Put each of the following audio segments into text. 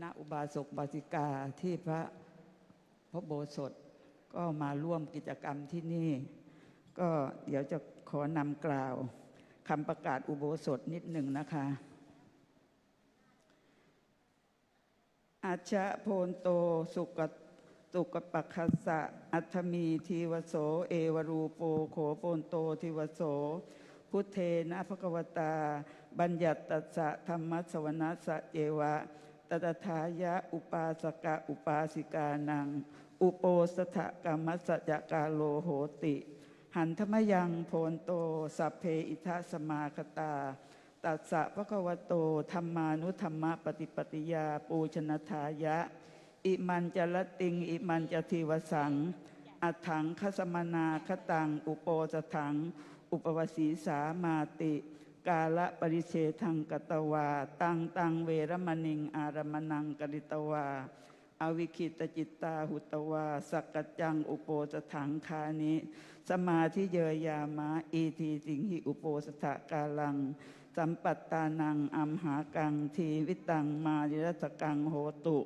ณะอุบาสกบาสิกาที่พระโบสถก็มาร่วมกิจกรรมที่นี่ก็เดี๋ยวจะขอนำกล่าวคำประกาศอุโบสถนิดหนึ่งนะคะอาชะโพนโตสุกปัคคัสสะอัตมีทีวโสเอวรูโปโขโปนโตทิวโสพุทเทนะภควตาบัญญัตตัสสะธรรมสวนัสสะเจวะตถทายะอุปาสกะอุปาสิกานังอุโปสถกรรมสัจจกาโลโหติหันธมยังโพนโตสัพเพอิทัสมาคตาตัสสะภควโตธัมมานุธัมมะปฏิปติยาปูชนทายะอิมันจลติงอิมันจทิวสังอัฏฐังคสมนาคตังอุโปสถังอุปวสีสามาติกาละปริเชทังกตวาตังเวรมณิงอารมณังกริตวาอวิคิตจิตตาหุตวาสักกัจจังอุโปสถังคานิสมาธิเยยามะอีทีสิงหิอุโปสถกาลังสัมปัตตานังอัมหากังทีวิตังมาริรัสกังโหตุ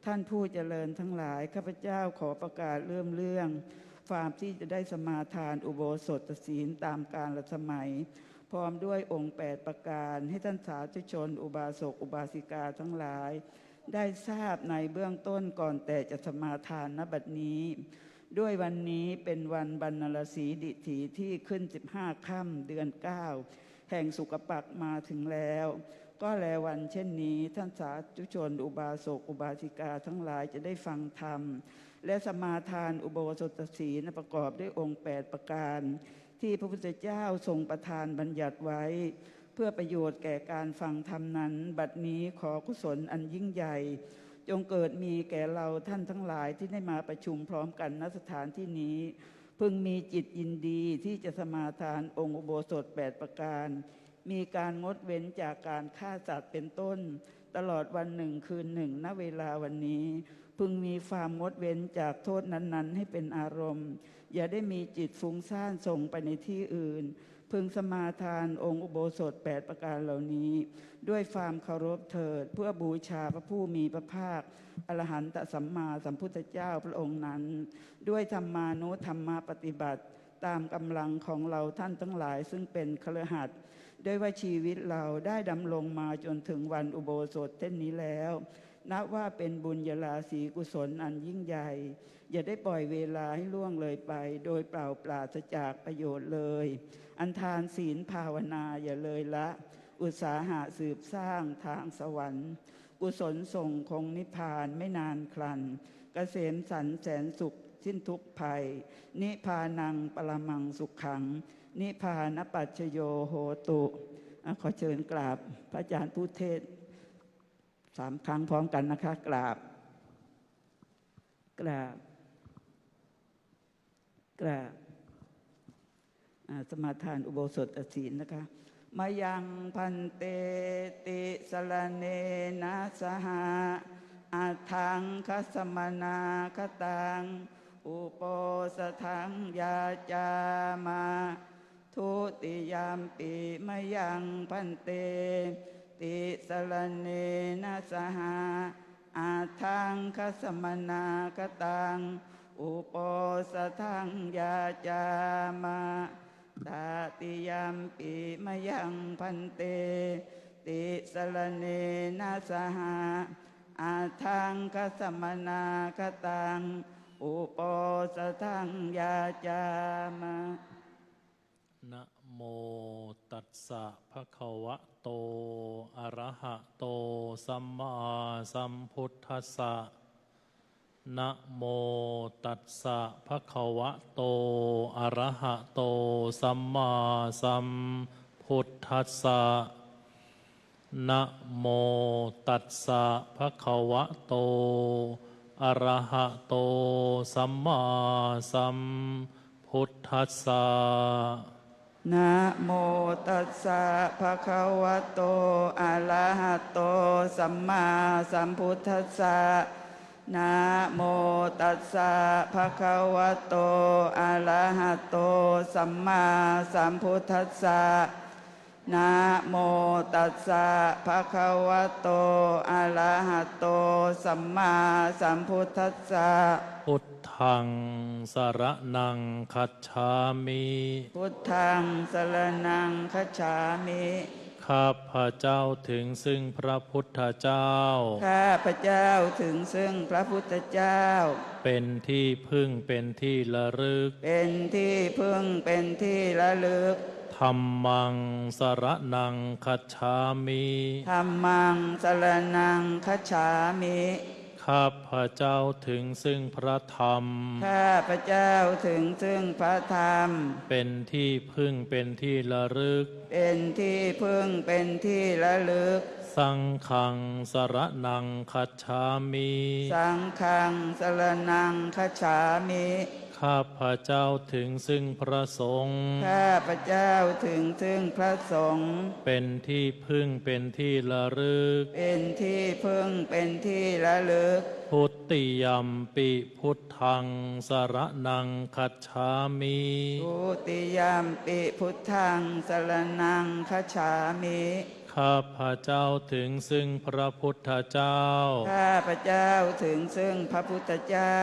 ท่านผู้เจริญทั้งหลายข้าพเจ้าขอประกาศเรื่องความที่จะได้สมาทานอุโบสถศีลตามกาลสมัยพร้อมด้วยองค์8ประการให้ท่านสาธุชนอุบาสกอุบาสิกาทั้งหลายได้ทราบในเบื้องต้นก่อนแต่จะสมาทานณบัดนี้ด้วยวันนี้เป็นวันบรรณรสีดิถีที่ขึ้น15 ค่ำเดือน 9แห่งสุกปักมาถึงแล้วก็แลวันเช่นนี้ท่านสาธุชนอุบาสกอุบาสิกาทั้งหลายจะได้ฟังธรรมและสมาทานอุโบสถศีลประกอบด้วยองค์8ประการที่พระพุทธเจ้าทรงประทานบัญญัติไว้เพื่อประโยชน์แก่การฟังธรรมนั้นบัดนี้ขอกุศลอันยิ่งใหญ่จงเกิดมีแก่เราท่านทั้งหลายที่ได้มาประชุมพร้อมกันณสถานที่นี้พึงมีจิตยินดีที่จะสมาทานองค์อุโบสถ8ประการมีการงดเว้นจากการฆ่าสัตว์เป็นต้นตลอดวันหนึ่งคืนหนึ่งณเวลาวันนี้พึงมีความงดเว้นจากโทษนั้นๆให้เป็นอารมณ์อย่าได้มีจิตฟุ้งซ่านส่งไปในที่อื่นพึงสมาทานองค์อุโบสถ8ประการเหล่านี้ด้วยความเคารพเถิดเพื่อบูชาพระผู้มีพระภาคอรหันตสัมมาสัมพุทธเจ้าพระองค์นั้นด้วยธรรมานุธรรมปฏิบัติตามกำลังของเราท่านทั้งหลายซึ่งเป็นคฤหัสถ์ด้วยว่าชีวิตเราได้ดำรงมาจนถึงวันอุโบสถเช่นนี้แล้วนับว่าเป็นบุญญาราศีกุศลอันยิ่งใหญ่อย่าได้ปล่อยเวลาให้ล่วงเลยไปโดยเปล่าปราศจากประโยชน์เลยอันทานศีลภาวนาอย่าเลยละอุตสาหะสืบสร้างทางสวรรค์กุศลส่งคงนิพพานไม่นานคลันเกษมสันต์แสนสุขสิ้นทุกภัยนิพพานังปรมังสุขขังนิพพานปัจจโยโหตุขอเชิญกราบพระอาจารย์ผู้เทศ3 ครั้งพร้อมกันนะคะกราบสมาทานอุโบสถศีลนะคะมายังพันเตติสรเนนะสหะอัฏฐังคัสมนาคตังอุโปสถังยาจามาทุติยามปิมายังพันเตติสรเนนะสหะอัฏฐังคัสมนาคตังอุโปสถังยาจามาตติยามปิมายังพันเตติสรเนนะสหะอัฏฐังคัสมนาคตังอุโปสถังยาจามะนะโมตัสสะภะคะวะโตอะระหะโตสัมมาสัมพุทธัสสะนะโมตัสสะภะคะวะโตอะระหะโตสัมมาสัมพุทธัสสะนะโมตัสสะภะคะวะโตอะระหะโตสัมมาสัมพุทธัสสะนะโมตัสสะภะคะวะโตอะระหะโตสัมมาสัมพุทธัสสะนะโมตัสสะภะคะวะโตอะระหะโตสัมมาสัมพุทธัสสะ นะโมตัสสะภะคะวะโตอะระหะโตสัมมาสัมพุทธัสสะ พุทธังสรณังคัจฉามิ พุทธังสรณังคัจฉามิ ข้าพระเจ้าถึงซึ่งพระพุทธเจ้า ข้าพระเจ้าถึงซึ่งพระพุทธเจ้า เป็นที่พึ่งเป็นที่ระลึก เป็นที่พึ่งเป็นที่ระลึก ธัมมังสรณังคัจฉามิ ธัมมังสรณังคัจฉามิ ข้าพระเจ้าถึงซึ่งพระธรรม ข้าพระเจ้าถึงซึ่งพระธรรม เป็นที่พึ่งเป็นที่ระลึก เป็นที่พึ่งเป็นที่ระลึก สังฆังสรณังคัจฉามิ สังฆังสรณังคัจฉามิ ข้าพระเจ้าถึงซึ่งพระสงฆ์ ข้าพระเจ้าถึงซึ่งพระสงฆ์ เป็นที่พึ่งเป็นที่ระลึก เป็นที่พึ่งเป็นที่ระลึก พุทติยัมปิพุทธังสรณังคัจฉามิ ทุติยามปิพุทธังสรณังคัจฉามิ ข้าพระเจ้าถึงซึ่งพระพุทธเจ้า ข้าพระเจ้าถึงซึ่งพระพุทธเจ้า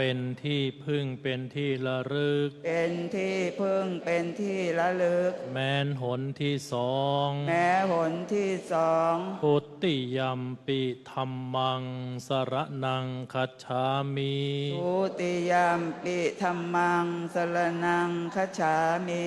เป็นที่พึ่งเป็นที่ระลึก เป็นที่พึ่งเป็นที่ระลึก แม้นหนที่สอง แม้หนที่สอง พุทติยัมปิธัมมังสรณังคัจฉามิ ทุติยามปิธัมมังสรณังคัจฉามิ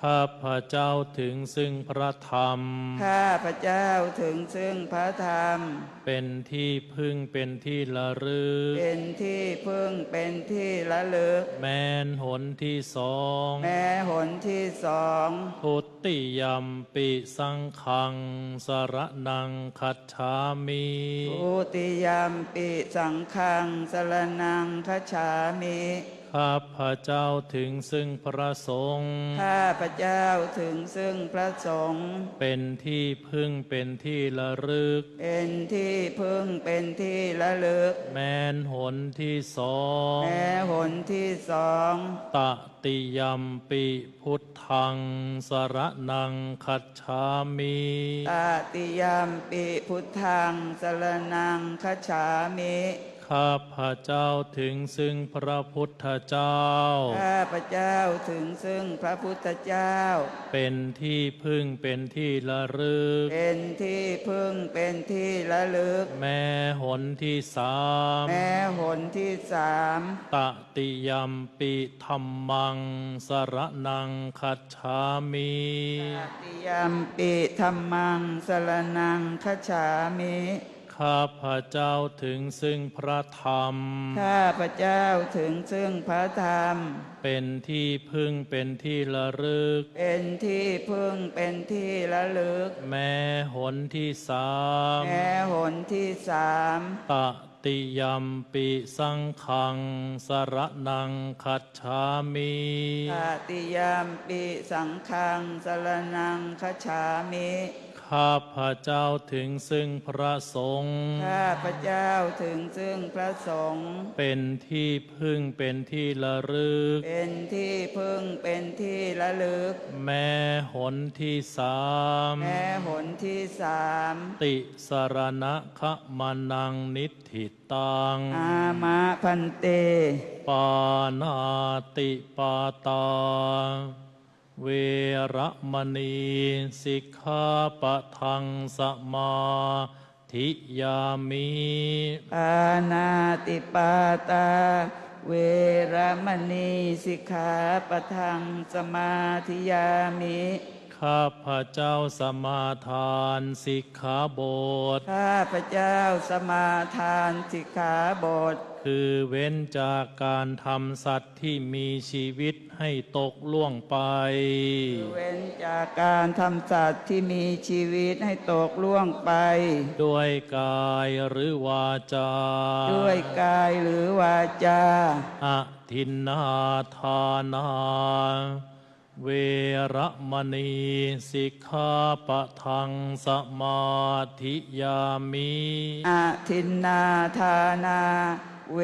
ข้าพระเจ้าถึงซึ่งพระธรรม ข้าพระเจ้าถึงซึ่งพระธรรม เป็นที่พึ่งเป็นที่ระลึก เป็นที่พึ่งเป็นที่ระลึก แม้นหนที่สอง แม้หนที่สอง พุทติยัมปิสังฆังสรณังคัจฉามิ ทุติยามปิสังฆังสรณังคัจฉามิ ข้าพระเจ้าถึงซึ่งพระสงฆ์ ข้าพระเจ้าถึงซึ่งพระสงฆ์ เป็นที่พึ่งเป็นที่ระลึก เป็นที่พึ่งเป็นที่ระลึก แม้นหนที่สอง แม้หนที่สอง ตติยัมปิพุทธังสรณังคัจฉามิ ตติยามปิพุทธังสรณังคัจฉามิ ข้าพระเจ้าถึงซึ่งพระพุทธเจ้า ข้าพระเจ้าถึงซึ่งพระพุทธเจ้า เป็นที่พึ่งเป็นที่ระลึก เป็นที่พึ่งเป็นที่ระลึก แม้หนที่สาม แม้หนที่สาม ตติยัมปิธัมมังสรณังคัจฉามิ ตติยามปิธัมมังสรณังคัจฉามิ ข้าพระเจ้าถึงซึ่งพระธรรม ข้าพระเจ้าถึงซึ่งพระธรรม เป็นที่พึ่งเป็นที่ระลึก เป็นที่พึ่งเป็นที่ระลึก แม้หนที่สาม แม้หนที่สาม ตติยัมปิสังฆังสรณังคัจฉามิ ตติยามปิสังฆังสรณังคัจฉามิ ข้าพระเจ้าถึงซึ่งพระสงฆ์ ข้าพระเจ้าถึงซึ่งพระสงฆ์ เป็นที่พึ่งเป็นที่ระลึก เป็นที่พึ่งเป็นที่ระลึก แม้หนที่สาม แม้หนที่สาม ติสรณะขมานังนิธิตัง อามะพันเต ปานาติปาตา เวระมณีสิกขาปะทังสมาธิยามิ ปานาติปาตา เวรมณีสิกขาปะทังสมาธิยามิ ข้าพระเจ้าสมาทานสิกขาบท ข้าพระเจ้าสมาทานสิกขาบท คือเว้นจากการทำสัตว์ที่มีชีวิตให้ตกล่วงไป เว้นจากการทำสัตว์ที่มีชีวิตให้ตกล่วงไป ด้วยกายหรือวาจา ด้วยกายหรือวาจา อทินนาทานา เวระมณีสิกขาปะทังสมาธิยามิ อทินนาทานา เ เว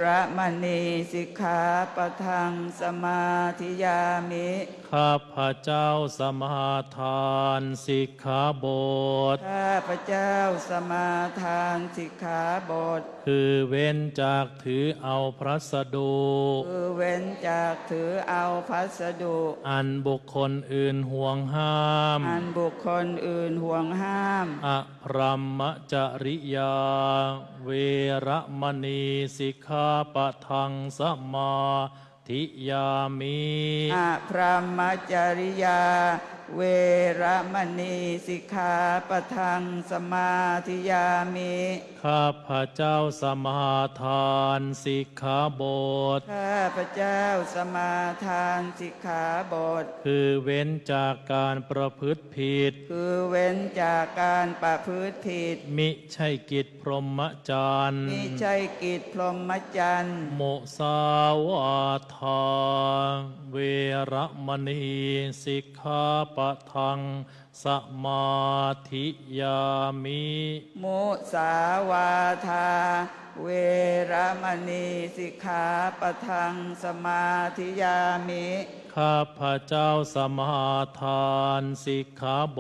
ระมณีสิกขาปะทังสมาธิยามิ ข้าพเจ้าสมาทานสิกขาบท ข้าพเจ้าสมาทานสิกขาบท คือเว้นจากถือเอาพระสดุ คือเว้นจากถือเอาพัสดุ อันบุคคลอื่นห่วงห้าม อันบุคคลอื่นห่วงห้าม อพรหมจริยา เวระมณีสิกขาปะทังสมาธิยามิ อะพรหมจริยา เวระมณีสิกขาปะทังสมาธิยามิ ข้าพเจ้าสมาทานสิกขาบท ข้าพเจ้าสมาทานสิกขาบท คือเว้นจากการประพฤติผิด คือเว้นจากการประพฤติผิด มิใช่กิจพรหมจรรย์ มิใช่กิจพรหมจรรย์ โมสาวาทา เวระมณีสิกขาปะทังสมาธิยามิ มุสาวาทา เวระมณีสิกขาปะทังสมาธิยามิ ข้าพเจ้าสมาทานสิกขาบ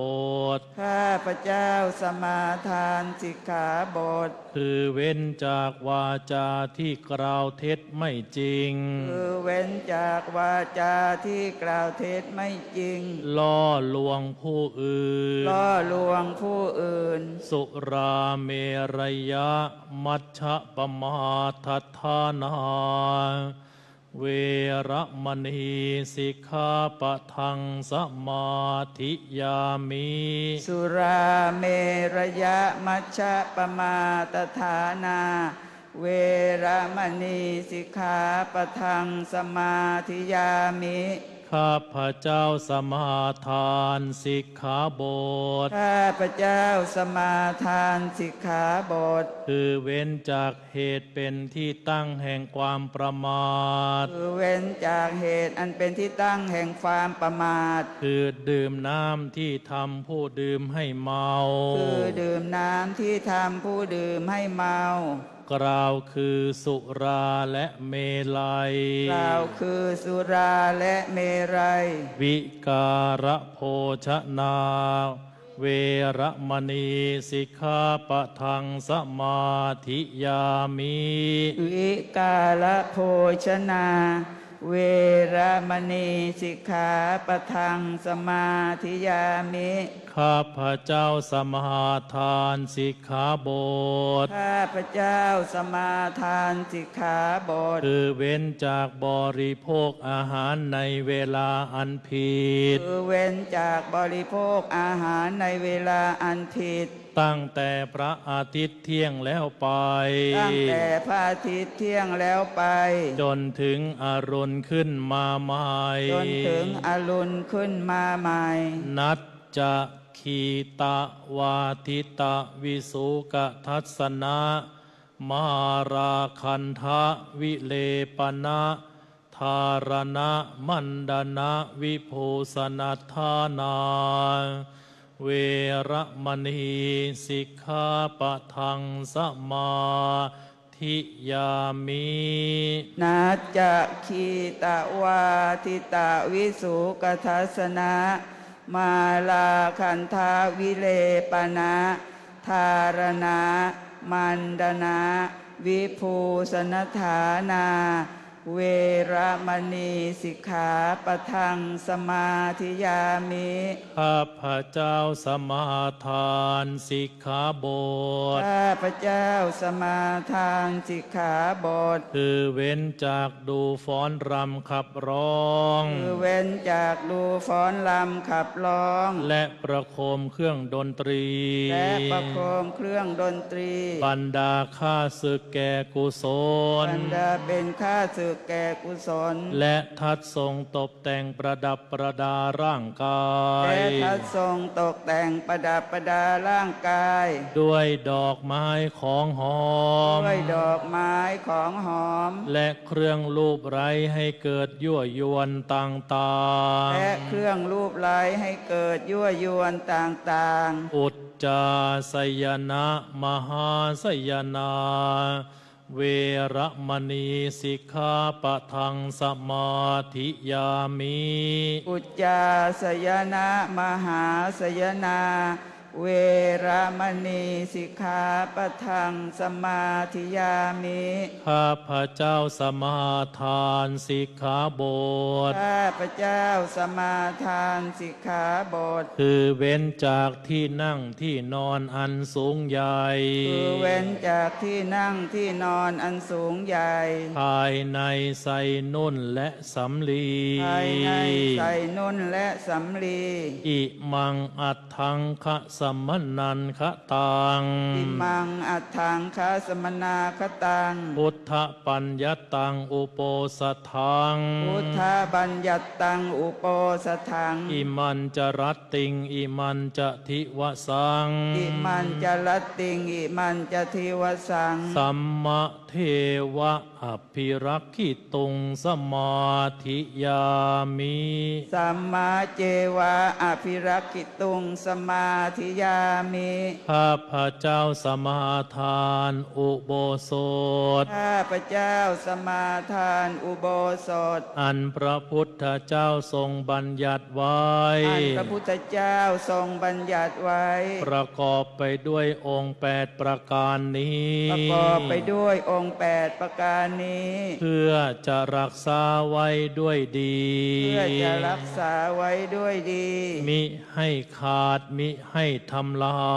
ท ข้าพเจ้าสมาทานสิกขาบท คือเว้นจากวาจาที่กล่าวเท็จไม่จริง คือเว้นจากวาจาที่กล่าวเท็จไม่จริง ล่อลวงผู้อื่น ล่อลวงผู้อื่น สุราเมรยะ มัชฌะปมาทัฏฐานา เวระมณีสิกขาปะทังสมาธิยามิ สุราเมรยะมัชฌะปมาตฐานา เวระมณีสิกขาปะทังสมาธิยามิ ข้าพเจ้าสมาทานสิกขาบท ข้าพเจ้าสมาทานสิกขาบท คือเว้นจากเหตุเป็นที่ตั้งแห่งความประมาท คือเว้นจากเหตุอันเป็นที่ตั้งแห่งความประมาท คือดื่มน้ำที่ทำผู้ดื่มให้เมา คือดื่มน้ำที่ทำผู้ดื่มให้เมา กล่าวคือสุราและเมลัย กล่าวคือสุราและเมรัย วิการะโภชนา เวระมณีสิกขาปะทังสมาธิยามิ วิกาลโภชนา เวระมณีสิกขาปะทังสมาธิยามิ ข้าพเจ้าสมาทานสิกขาบท ข้าพเจ้าสมาทานสิกขาบท คือเว้นจากบริโภคอาหารในเวลาอันผิด คือเว้นจากบริโภคอาหารในเวลาอันผิด ตั้งแต่พระอาทิตย์เที่ยงแล้วไป ตั้งแต่พระอาทิตย์เที่ยงแล้วไป จนถึงอรุณขึ้นมาใหม่ จนถึงอรุณขึ้นมาใหม่ นัจจะขีตะวาทิตะวิสุกทัสสนะมาราคันทะวิเลปนะธารณะมันดนะวิภูสนัทธานา เวระมณีสิกขาปะทังสมาธิยามิ นาจะคีตะวาทิตะวิสุกทัสสนะมาลาคันทาวิเลปนะธารณะมันดนะวิภูสนฐานา เวระมณีสิกขาปะทังสมาธิยามิ ข้าพเจ้าสมาทานสิกขาบท ข้าพเจ้าสมาทานสิกขาบท คือเว้นจากดูฟ้อนรำขับร้อง คือเว้นจากดูฟ้อนลำขับร้อง และประโคมเครื่องดนตรี และประโคมเครื่องดนตรี บรรดาข้าศึกแก่กุศล บรรดาเป็นข้าศึกแก่กุศล และทัดทรงตกแต่งประดับประดาร่างกาย และทัดทรงตกแต่งประดับประดาร่างกาย ด้วยดอกไม้ของหอม ด้วยดอกไม้ของหอม และเครื่องลูบไร้ให้เกิดยั่วยวนต่างๆ และเครื่องรูปไล้ให้เกิดยั่วยวนต่าง อุจจาสยนะมหาสยนา เ เวระมณีสิกขาปะทังสมาธิยามิ อุจจาสยนะมหาสยนาเวระมณีสิกขาปะทังสมาธิยามิ ข้าพระเจ้าสมาทานสิกขาบท ข้าพระเจ้าสมาทานสิกขาบท คือเว้นจากที่นั่งที่นอนอันสูงใหญ่ คือเว้นจากที่นั่งที่นอนอันสูงใหญ่ ภายในใส่นุ่นและสำลี ภายในใส่นุ่นและสำลี อิมังอัตถังคะสมนันคะตัง อิมังอัตถังคสมนาคตัง พุทธปัญญตังอุโปสถัง พุทธบัญญัตตังอุโปสถัง อิมันจรัตติงอิมันจะทิวสัง อิมันจะลัตติงอิมันจะทิวสัง สัมมาเทวะอภิรักขิตุงสมาธิยามิ สัมมาเจวะอภิรักขิตุงสมาธิยามิ ข้าพระเจ้าสมาทานอุโบสถ ข้าพระเจ้าสมาทานอุโบสถ อันพระพุทธเจ้าทรงบัญญัติไว้ อันพระพุทธเจ้าทรงบัญญัติไว้ ประกอบไปด้วยองค์8ประการนี้ ประกอบไปด้วยองค์8ประการนี้ เพื่อจะรักษาไว้ด้วยดี เพื่อจะรักษาไว้ด้วยดี มิให้ขาดมิให้ทำลา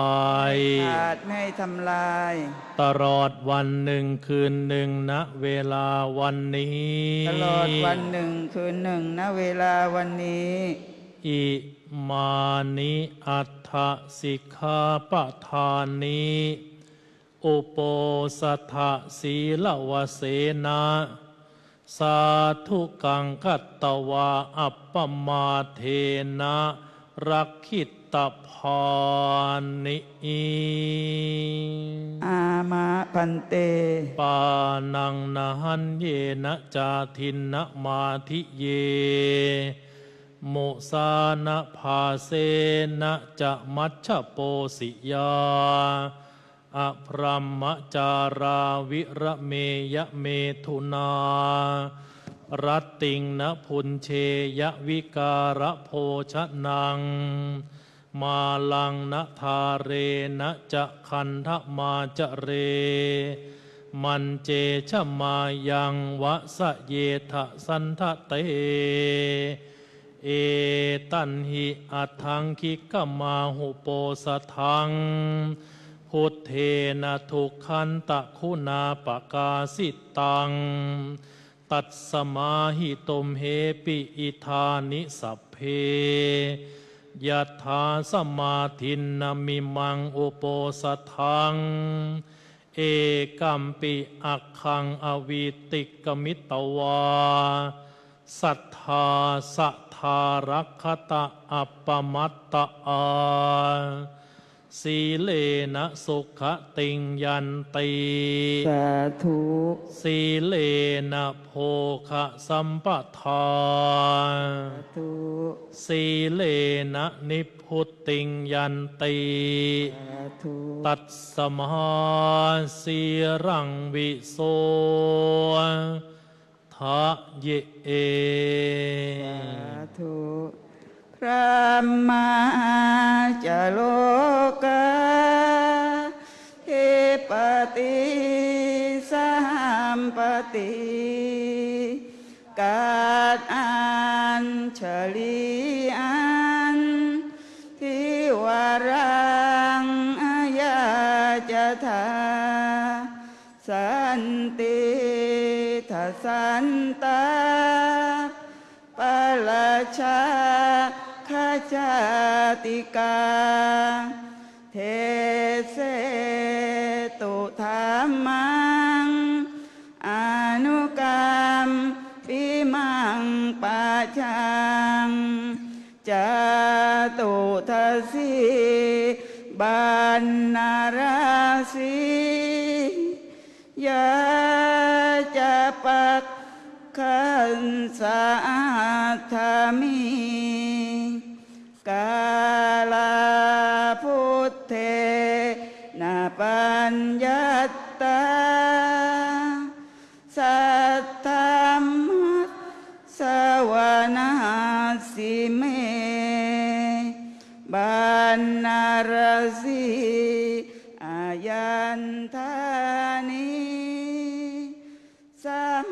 ย ขาดไม่ให้ทำลาย ตลอดวันหนึ่งคืนหนึ่งณเวลาวันนี้ ตลอดวันหนึ่งคืนหนึ่งณเวลาวันนี้ อิมานิอัตถสิกขาปทานนิอุปโปสถศีลวเสนะสาธุกังคัตตวาอัปปมาเทนะรักขิตตพานิ อามาพันเต ปานังนะหันเยนะจาทินนะมาธิเยมุสานะภาเสนะจะมัชฌะโปสิยาอพรัมมจาราวิระเมยะเมถุนารัตติงนะพุนเชยะวิการะโภชนังมาลังนะทาเรนะจะคันทมาจะเรมันเจชมายังวะสะเยทะสันทะเตเอตันหิอัตถังคิกมาหุโปสถังพุทเทนะทุกขันตะคุณาปกาสิตังตัสสมาหิตมเหปิอิธานิสัพเพยัตถาสมาธินนามิมังอุโปสถังเอกัมปิอักขังอวิติกมิตวาสัทธาสัทธารักขตะอัปปมัตตาสีเลนะสุขติงยันติ สาธุ สีเลนะโภคะสัมปทา สาธุ สีเลนะนิพพุติงยันติ สาธุ ตัดสมาสีรังวิโสทะเยเอ สาธุพระมาจโลกาเทปติสัมปติกาดอันเฉลีอันทิวารังอายาจะทาสันติทัสสันตาปะละชาคาชาติกาเทเสตุธรรมังอนุกรรมปิมังปัจจังจตุทัสสีบานนาราสียาจะปักขันสาธามิกาลาพุทเทนะปัญญตตา สิเมบานนารสีอายันธานิสัม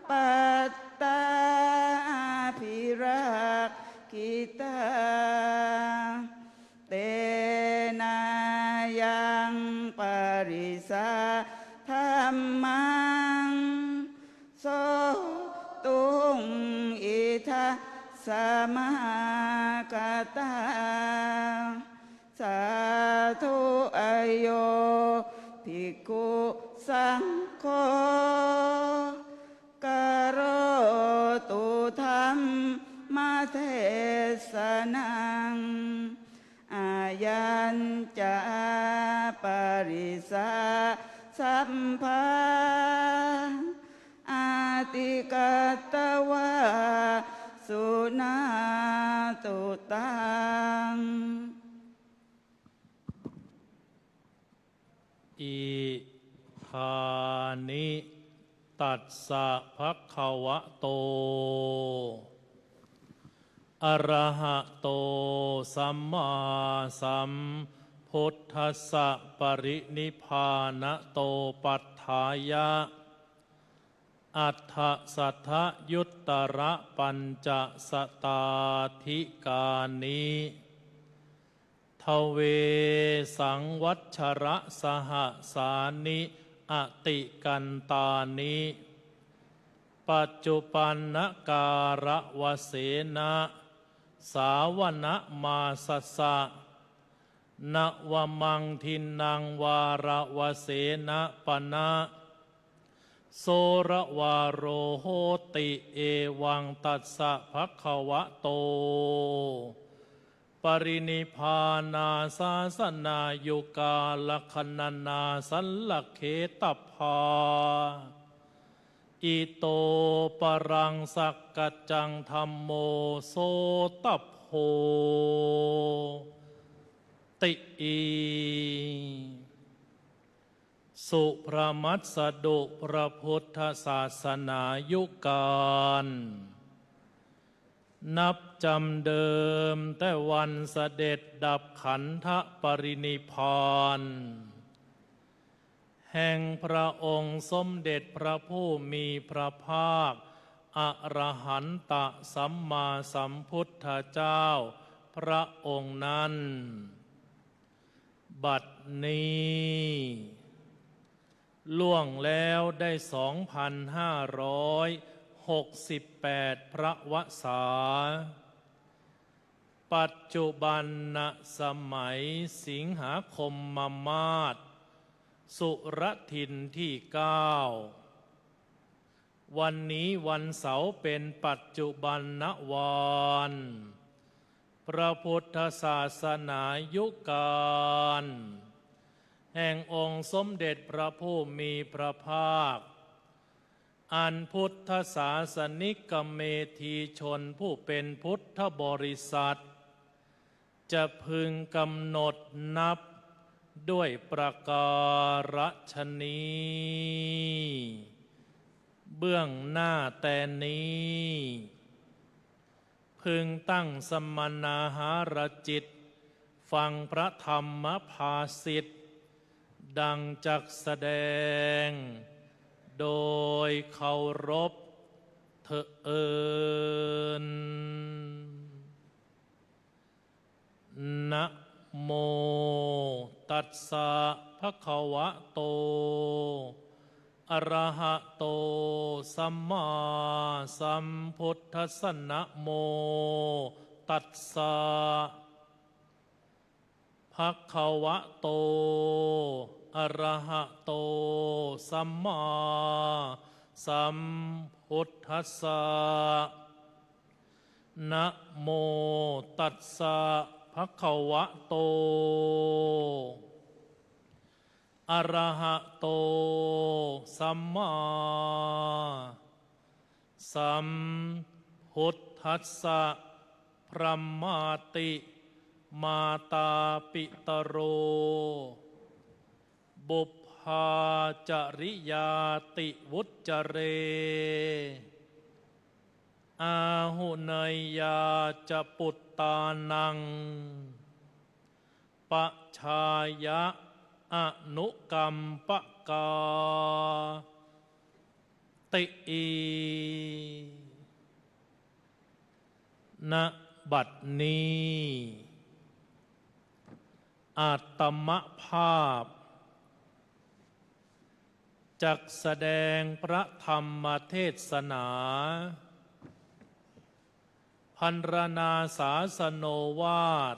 ปัตตาภิรักขิตาเตนายังปริสาธัมมังโสตุงอิทัสสมากตาสาธุอโยภิกขุสังโฆกโรตุธัมมาเทศนังอายัญจาปริสาสัมภาอาติกัตตวาสุนาตุตังอิธานิตัสสะภะคะวะโตอะระหะโตสัมมาสัมพุทธัสสะปรินิพพานโตปัฏฐายะอัฏฐสัทธยุตตระปัญจสตาธิกานิทเวสังวัชระสหสานิอติกันตานิปัจจุปันนการะวะเสนะสาวนะมาสัสสะนวมังทินังวาระวะเสนะปนะโสระวาโรโหติเอวังตัสสะภะคะวะโตปรินิพพานาศาสนายุกาลคณนาสัลลเขตพาอิโตปรังสักกัจจังธัมโมโสตโพติอีสุพระมัสสดุพระพุทธศาสนายุกาลนับจำเดิมแต่วันเสด็จดับขันธปรินิพพานแห่งพระองค์สมเด็จพระผู้มีพระภาคอรหันตสัมมาสัมพุทธเจ้าพระองค์นั้นบัดนี้ล่วงแล้วได้2,568 พระวษาปัจจุบันณสมัยสิงหาคมมาศสุรทินที่9วันนี้วันเสาร์เป็นปัจจุบันนวันพระพุทธศาสนายุกาลแห่งองค์สมเด็จพระผู้มีพระภาคอันพุทธศาสนิกเมธีชนผู้เป็นพุทธบริษัทจะพึงกำหนดนับด้วยประการฉนี้เบื้องหน้าแต่นี้พึงตั้งสมณาหารจิตฟังพระธรรมภาสิทธิ์ดังจักแสดงโดยเคารพเถิดนะโมตัสสะภะคะวะโตอะระหะโตสัมมาสัมพุทธัสสะนะโมตัสสะภะคะวะโตอะระหะโตสัมมาสัมพุทธัสสะนะโมตัสสะภะคะวะโตอะระหะโตสัมมาสัมพุทธัสสะพระมาติมาตาปิตโรบุพพาจริยาติวุจเร อาหุเนยยาจะปุตตานังปะชายะอนุกรรมปะกาติอีณบัดนี้อาตมภาพจักแสดงพระธรรมเทศนาพันรนาศาสโนวาท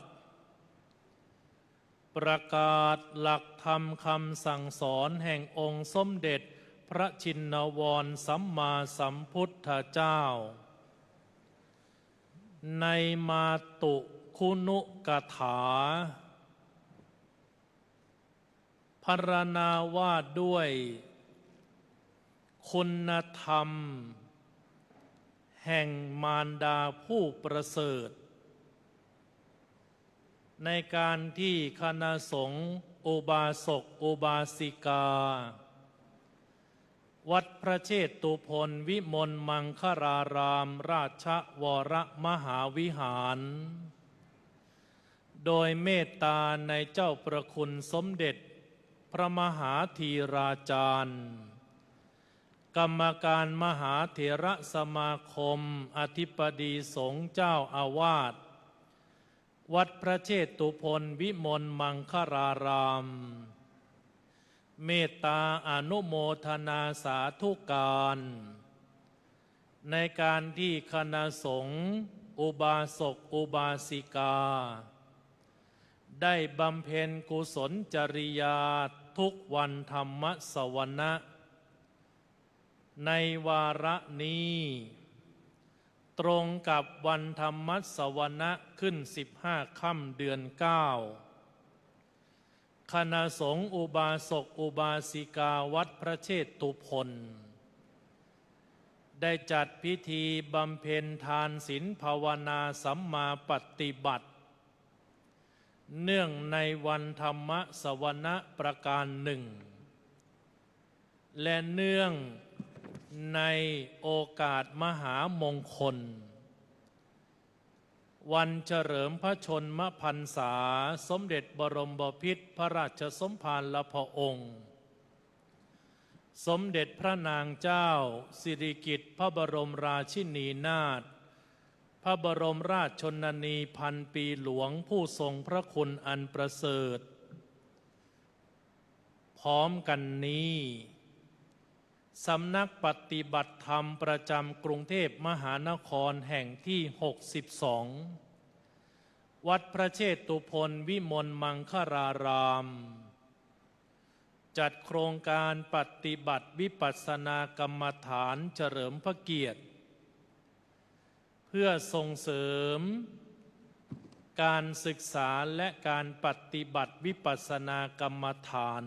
ประกาศหลักธรรมคำสั่งสอนแห่งองค์สมเด็จพระชินวรสัมมาสัมพุทธเจ้าในมาตุคุณุกถาพรรณนาว่าด้วยคุณธรรมแห่งมารดาผู้ประเสริฐในการที่คณะสงฆ์อุบาสกอุบาสิกาวัดพระเชตุพนวิมลมังคลารามราชวรมหาวิหารโดยเมตตาในเจ้าประคุณสมเด็จพระมหาธีราจารย์กรรมการมหาเถระสมาคมอธิปดีสงฆ์เจ้าอาวาสวัดพระเชตุพนวิมลมังคลารามเมตตาอนุโมทนาสาธุการในการที่คณะสงฆ์อุบาสกอุบาสิกาได้บำเพ็ญกุศลจริยาทุกวันธรรมสวนะในวาระนี้ตรงกับวันธรรมสวนะขึ้น15 ค่ำเดือน 9คณะสงฆ์อุบาสกอุบาสิกาวัดพระเชตุพนได้จัดพิธีบำเพ็ญทานศีลภาวนาสัมมาปฏิบัติเนื่องในวันธรรมสวนะประการหนึ่งและเนื่องในโอกาสมหามงคลวันเฉลิมพระชนมพรรษาสมเด็จบรมบพิตรพระราชสมภารพระองค์สมเด็จพระนางเจ้าสิริกิติ์พระบรมราชินีนาถพระบรมราชชนนีพันปีหลวงผู้ทรงพระคุณอันประเสริฐพร้อมกันนี้สำนักปฏิบัติธรรมประจำกรุงเทพมหานครแห่งที่62วัดพระเชตุพนวิมลมังคลารามจัดโครงการปฏิบัติวิปัสสนากรรมฐานเฉลิมพระเกียรติเพื่อส่งเสริมการศึกษาและการปฏิบัติวิปัสสนากรรมฐาน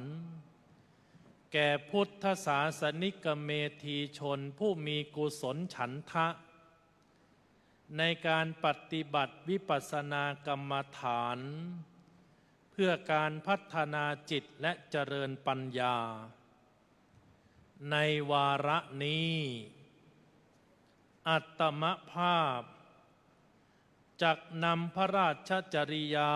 แก่พุทธศาสนิกเมธีชนผู้มีกุศลฉันทะในการปฏิบัติวิปัสสนากรรมฐานเพื่อการพัฒนาจิตและเจริญปัญญาในวาระนี้อัตมภาพจักนำพระราชจริยา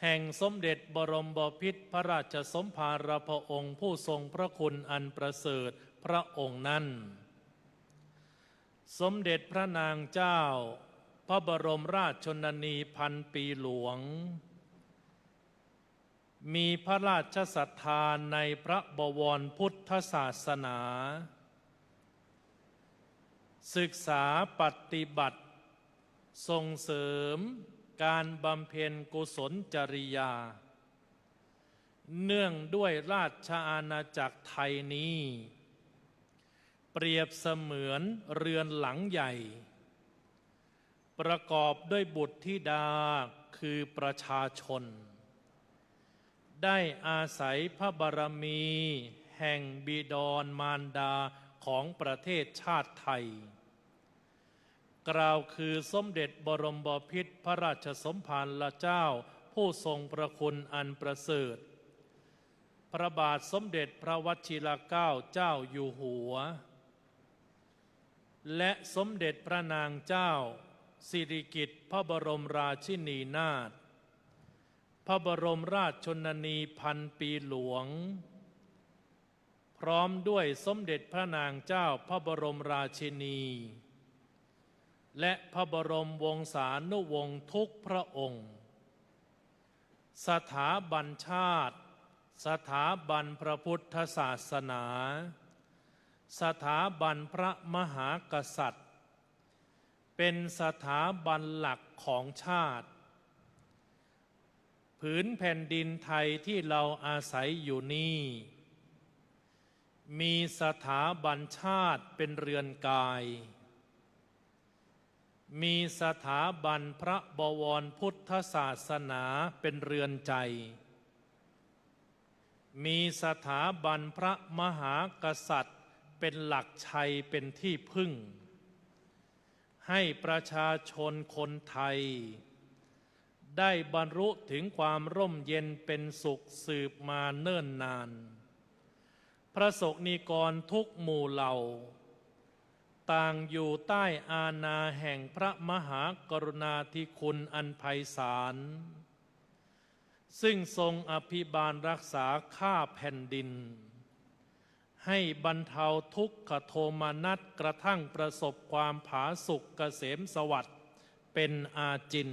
แห่งสมเด็จบรมบพิตรพระราชสมภารพระองค์ผู้ทรงพระคุณอันประเสริฐพระองค์นั้นสมเด็จพระนางเจ้าพระบรมราชชนนีพันปีหลวงมีพระราชศรัทธาในพระบวรพุทธศาสนาศึกษาปฏิบัติส่งเสริมการบำเพ็ญกุศลจริยาเนื่องด้วยราชอาณาจักรไทยนี้เปรียบเสมือนเรือนหลังใหญ่ประกอบด้วยบุตรธิดาคือประชาชนได้อาศัยพระบารมีแห่งบิดรมารดาของประเทศชาติไทยกล่าวคือสมเด็จบรมบพิตรพระราชสมภารเจ้าผู้ทรงพระคุณอันประเสริฐพระบาทสมเด็จพระวชิรเกล้าเจ้าอยู่หัว และสมเด็จพระนางเจ้าสิริกิติ์พระบรมราชินีนาถพระบรมราชชนนีพันปีหลวงพร้อมด้วยสมเด็จพระนางเจ้าพระบรมราชินีและพระบรมวงศานุวงศ์ทุกพระองค์สถาบันชาติสถาบันพระพุทธศาสนาสถาบันพระมหากษัตริย์เป็นสถาบันหลักของชาติผืนแผ่นดินไทยที่เราอาศัยอยู่นี้มีสถาบันชาติเป็นเรือนกายมีสถาบันพระบวรพุทธศาสนาเป็นเรือนใจมีสถาบันพระมหากษัตริย์เป็นหลักชัยเป็นที่พึ่งให้ประชาชนคนไทยได้บรรลุถึงความร่มเย็นเป็นสุขสืบมาเนิ่นนานพระสงฆ์นิกรทุกหมู่เหล่าต่างอยู่ใต้อาณาแห่งพระมหากรุณาธิคุณอันไพศาลซึ่งทรงอภิบาลรักษาข้าแผ่นดินให้บรรเทาทุกขโทมนัสกระทั่งประสบความผาสุกเกษมสวัสดิ์เป็นอาจิน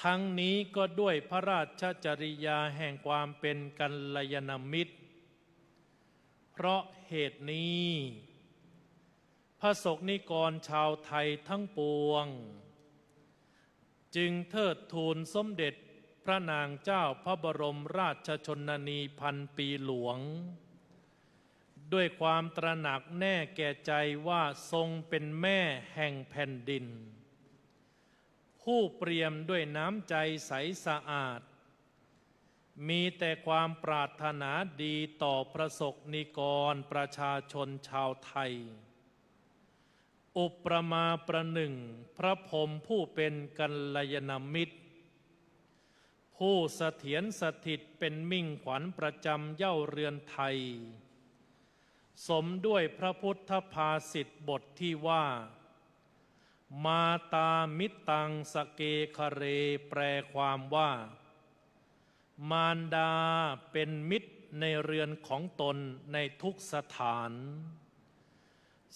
ทั้งนี้ก็ด้วยพระราชจริยาแห่งความเป็นกัลยาณมิตรเพราะเหตุนี้พระสงฆ์นิกรชาวไทยทั้งปวงจึงเทิดทูนสมเด็จพระนางเจ้าพระบรมราชชนนีพันปีหลวงด้วยความตระหนักแน่แก่ใจว่าทรงเป็นแม่แห่งแผ่นดินผู้เปี่ยมด้วยน้ำใจใสสะอาดมีแต่ความปรารถนาดีต่อประสบนิกรประชาชนชาวไทยอุปมาประหนึ่งพระพรหมผู้เป็นกัลยาณมิตรผู้เสถียรสถิตเป็นมิ่งขวัญประจำเย้าเรือนไทยสมด้วยพระพุทธภาษิตบทที่ว่ามาตามิตังสเกคะเรแปลความว่ามารดาเป็นมิตรในเรือนของตนในทุกสถาน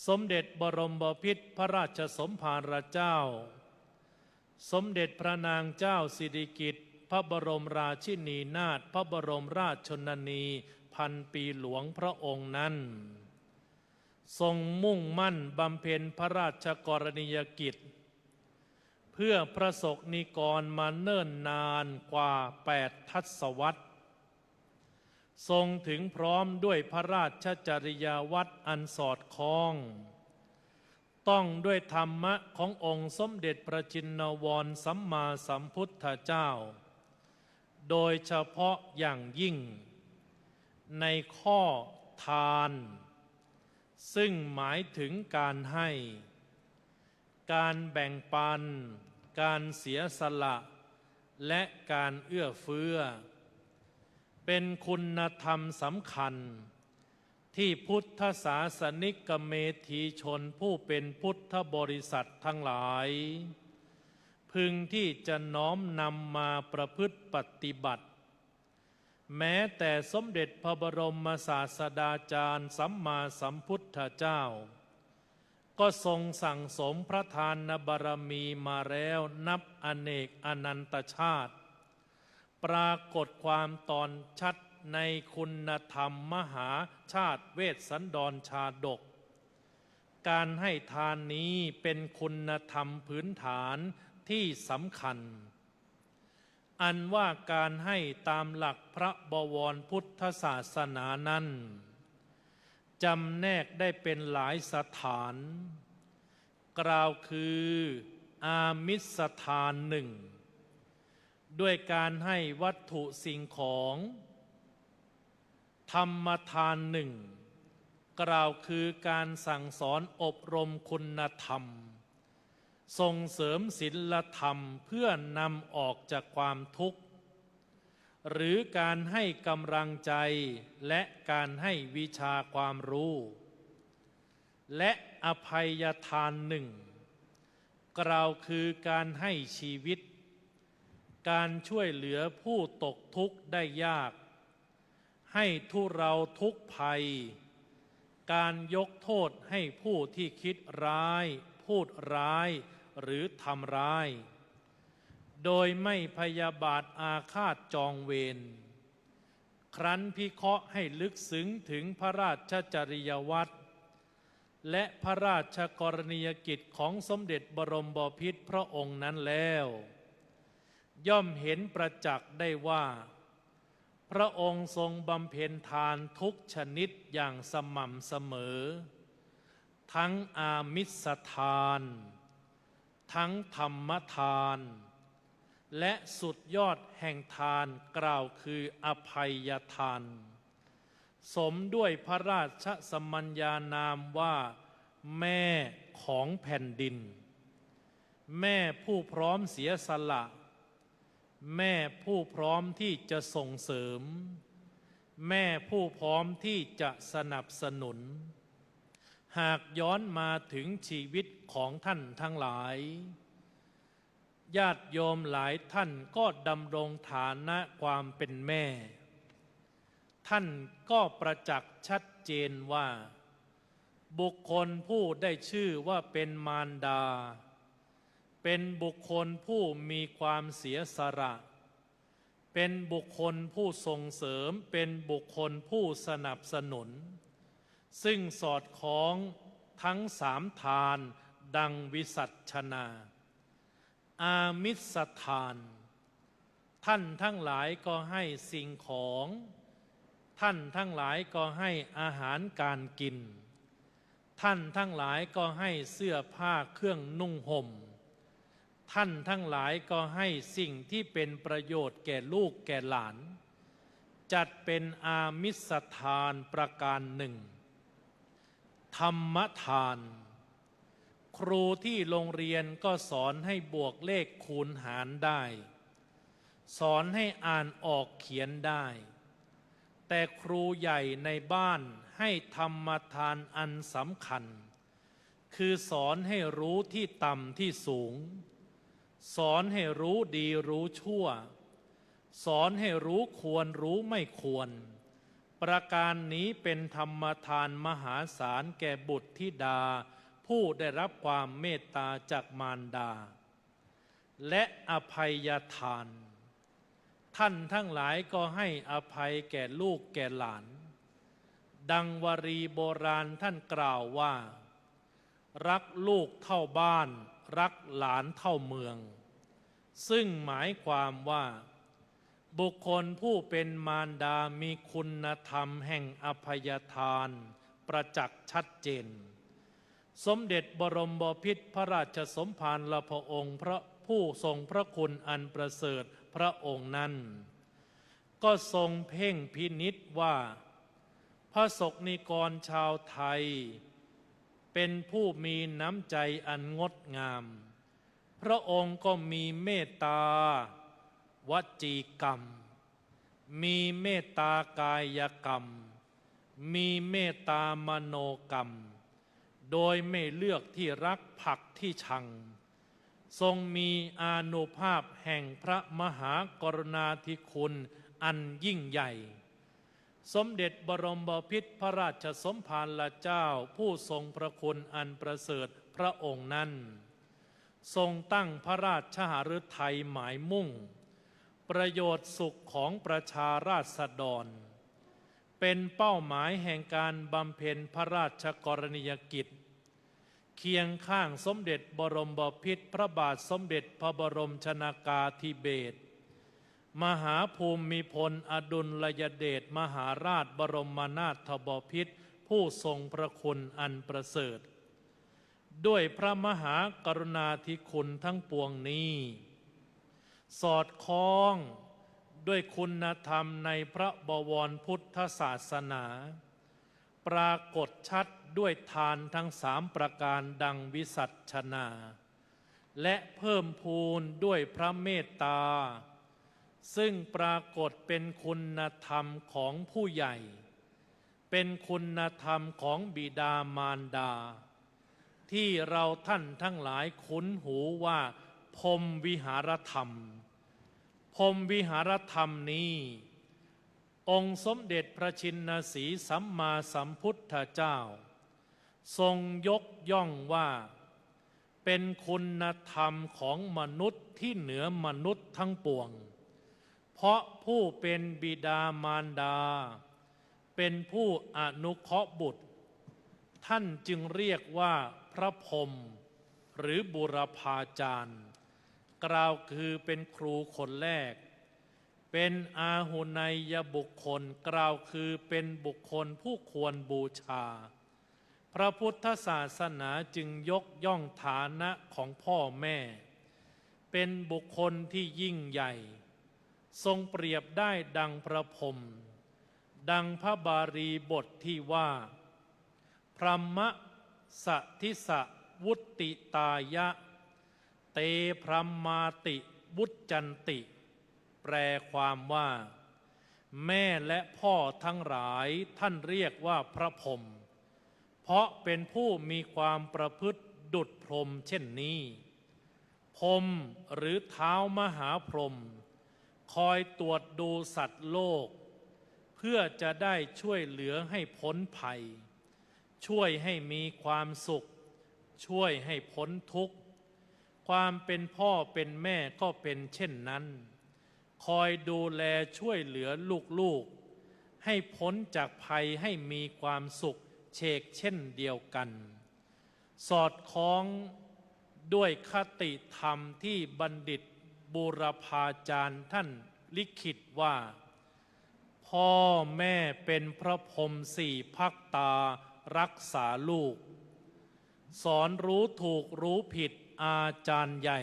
สมเด็จบรมบพิตรพระราชสมภารเจ้าสมเด็จพระนางเจ้าสิริกิติ์พระบรมราชินีนาถพระบรมราชชนนีพันปีหลวงพระองค์นั้นทรงมุ่งมั่นบำเพ็ญพระราชกรณียกิจเพื่อพระสงฆ์นิกรมาเนิ่นนานกว่า8 ทศวรรษทรงถึงพร้อมด้วยพระราชจริยวัตรอันสอดคล้องต้องด้วยธรรมะขององค์สมเด็จพระจินวรสัมมาสัมพุทธเจ้าโดยเฉพาะอย่างยิ่งในข้อทานซึ่งหมายถึงการให้การแบ่งปันการเสียสละและการเอื้อเฟื้อเป็นคุณธรรมสำคัญที่พุทธศาสนิกเมธีชนผู้เป็นพุทธบริษัททั้งหลายพึงที่จะน้อมนำมาประพฤติปฏิบัติแม้แต่สมเด็จพระบรมศาสดาจารย์สัมมาสัมพุทธเจ้าก็ทรงสั่งสมพระทานบารมีมาแล้วนับอเนกอนันตชาติปรากฏความตอนชัดในคุณธรรมมหาชาติเวสสันดรชาดกการให้ทานนี้เป็นคุณธรรมพื้นฐานที่สำคัญอันว่าการให้ตามหลักพระบวรพุทธศาสนานั้นจำแนกได้เป็นหลายสถานกล่าวคืออามิสทานหนึ่งด้วยการให้วัตถุสิ่งของธรรมทานหนึ่งกล่าวคือการสั่งสอนอบรมคุณธรรมส่งเสริมศีลธรรมเพื่อนำออกจากความทุกข์หรือการให้กำลังใจและการให้วิชาความรู้ และอภัยทานหนึ่งกล่าวคือการให้ชีวิตการช่วยเหลือผู้ตกทุกข์ได้ยากให้ทุเราทุกภัยการยกโทษให้ผู้ที่คิดร้ายพูดร้ายหรือทำร้ายโดยไม่พยาบาทอาฆาตจองเวรครั้นพิเคราะห์ให้ลึกซึ้งถึงพระราชจริยวัตรและพระราชกรณียกิจของสมเด็จบรมบพิตรพระองค์นั้นแล้วย่อมเห็นประจักษ์ได้ว่าพระองค์ทรงบำเพ็ญทานทุกชนิดอย่างสม่ำเสมอทั้งอามิสทานทั้งธรรมทานและสุดยอดแห่งทานกล่าวคืออภัยทานสมด้วยพระราชสมัญญานามว่าแม่ของแผ่นดินแม่ผู้พร้อมเสียสละแม่ผู้พร้อมที่จะส่งเสริมแม่ผู้พร้อมที่จะสนับสนุนหากย้อนมาถึงชีวิตของท่านทั้งหลายญาติโยมหลายท่านก็ดำรงฐานะความเป็นแม่ท่านก็ประจักษ์ชัดเจนว่าบุคคลผู้ได้ชื่อว่าเป็นมารดาเป็นบุคคลผู้มีความเสียสละเป็นบุคคลผู้ส่งเสริมเป็นบุคคลผู้สนับสนุนซึ่งสอดคล้องทั้งสามทานดังวิสัชนาอามิสทานท่านทั้งหลายก็ให้สิ่งของท่านทั้งหลายก็ให้อาหารการกินท่านทั้งหลายก็ให้เสื้อผ้าเครื่องนุ่งห่มท่านทั้งหลายก็ให้สิ่งที่เป็นประโยชน์แก่ลูกแก่หลานจัดเป็นอามิสทานประการหนึ่งธรรมทานครูที่โรงเรียนก็สอนให้บวกเลขคูณหารได้สอนให้อ่านออกเขียนได้แต่ครูใหญ่ในบ้านให้ธรรมทานอันสำคัญคือสอนให้รู้ที่ต่ำที่สูงสอนให้รู้ดีรู้ชั่วสอนให้รู้ควรรู้ไม่ควรประการนี้เป็นธรรมทานมหาศาลแก่บุตรธิดาผู้ได้รับความเมตตาจากมารดาและอภัยทานท่านทั้งหลายก็ให้อภัยแก่ลูกแก่หลานดังวลีโบราณท่านกล่าวว่ารักลูกเท่าบ้านรักหลานเท่าเมืองซึ่งหมายความว่าบุคคลผู้เป็นมารดามีคุณธรรมแห่งอภัยทานประจักษ์ชัดเจนสมเด็จบรมบพิตรพระราชสมภารพระองค์พระผู้ทรงพระคุณอันประเสริฐพระองค์นั้นก็ทรงเพ่งพินิจว่าพระสงฆ์นิกรชาวไทยเป็นผู้มีน้ำใจอันงดงามพระองค์ก็มีเมตตาวจีกรรมมีเมตตากายกรรมมีเมตตามโนกรรมโดยไม่เลือกที่รักภักที่ชังทรงมีอานุภาพแห่งพระมหากรุณาธิคุณอันยิ่งใหญ่สมเด็จบรมบพิตรพระราชสมภารเจ้าผู้ทรงพระคุณอันประเสริฐพระองค์นั้นทรงตั้งพระราชหฤทัยหมายมุ่งประโยชน์สุขของประชาราษฎรเป็นเป้าหมายแห่งการบำเพ็ญพระราชกรณียกิจเคียงข้างสมเด็จบรมบพิตรพระบาทสมเด็จพระบรมชนากาธิเบศรมหาภูมิพลอดุลยเดชมหาราชบรมนาถบพิตรผู้ทรงพระคุณอันประเสริฐด้วยพระมหากรุณาธิคุณทั้งปวงนี้สอดคล้องด้วยคุณธรรมในพระบวรพุทธศาสนาปรากฏชัดด้วยทานทั้งสามประการดังวิสัชนาและเพิ่มพูนด้วยพระเมตตาซึ่งปรากฏเป็นคุณธรรมของผู้ใหญ่ เป็นคุณธรรมของบิดามารดาที่เราท่านทั้งหลายคุ้นหูว่าพรหมวิหารธรรมพรหมวิหารธรรมนี้องค์สมเด็จพระชินสีสัมมาสัมพุทธเจ้าทรงยกย่องว่าเป็นคุณธรรมของมนุษย์ที่เหนือมนุษย์ทั้งปวงเพราะผู้เป็นบิดามารดาเป็นผู้อนุเคราะห์บุตรท่านจึงเรียกว่าพระพรหมหรือบุรพาจารย์กล่าวคือเป็นครูคนแรกเป็นอาหุไนยบุคคลกล่าวคือเป็นบุคคลผู้ควรบูชาพระพุทธศาสนาจึงยกย่องฐานะของพ่อแม่เป็นบุคคลที่ยิ่งใหญ่ทรงเปรียบได้ดังพระพรหมดังพระบาลีบทที่ว่าพรหมสัทธิสะวุติตายะเตพรหมาติวุจจันติแปลความว่าแม่และพ่อทั้งหลายท่านเรียกว่าพระพรหมเพราะเป็นผู้มีความประพฤติดุจพรหมเช่นนี้พรหมหรือเท้ามหาพรหมคอยตรวจดูสัตว์โลกเพื่อจะได้ช่วยเหลือให้พ้นภัยช่วยให้มีความสุขช่วยให้พ้นทุกข์ความเป็นพ่อเป็นแม่ก็เป็นเช่นนั้นคอยดูแลช่วยเหลือลูกๆให้พ้นจากภัยให้มีความสุขเชกเช่นเดียวกันสอดคล้องด้วยคติธรรมที่บัณฑิตบูรพาจารย์ท่านลิขิตว่าพ่อแม่เป็นพระพรหมสี่ภักตารักษาลูกสอนรู้ถูกรู้ผิดอาจารย์ใหญ่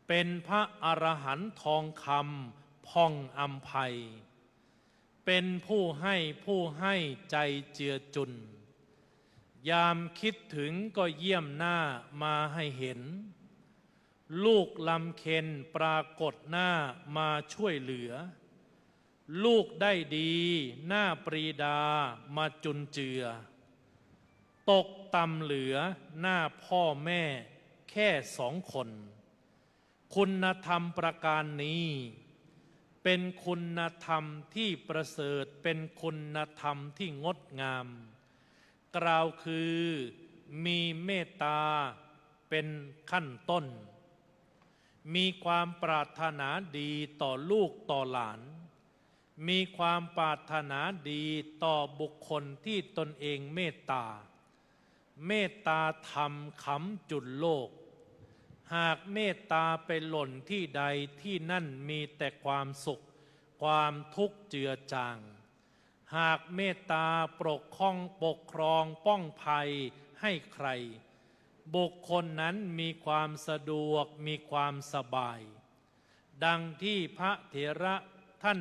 เป็นพระอรหันต์ทองคำพ่องอำไพเป็นผู้ให้ใจเจือจุนยามคิดถึงก็เยี่ยมหน้ามาให้เห็นลูกลำเค็ญปรากฏหน้ามาช่วยเหลือลูกได้ดีหน้าปรีดามาจุนเจือตกต่ำเหลือหน้าพ่อแม่แค่2 คนคุณธรรมประการนี้เป็นคุณธรรมที่ประเสริฐเป็นคุณธรรมที่งดงามกล่าวคือมีเมตตาเป็นขั้นต้นมีความปรารถนาดีต่อลูกต่อหลานมีความปรารถนาดีต่อบุคคลที่ตนเองเมตตาเมตตาธรรมขำจุลโลกหากเมตตาไปหล่นที่ใดที่นั่นมีแต่ความสุขความทุกข์เจือจางหากเมตตาปกครองป้องภัยให้ใครบุคคลนั้นมีความสะดวกมีความสบายดังที่พระเถระท่าน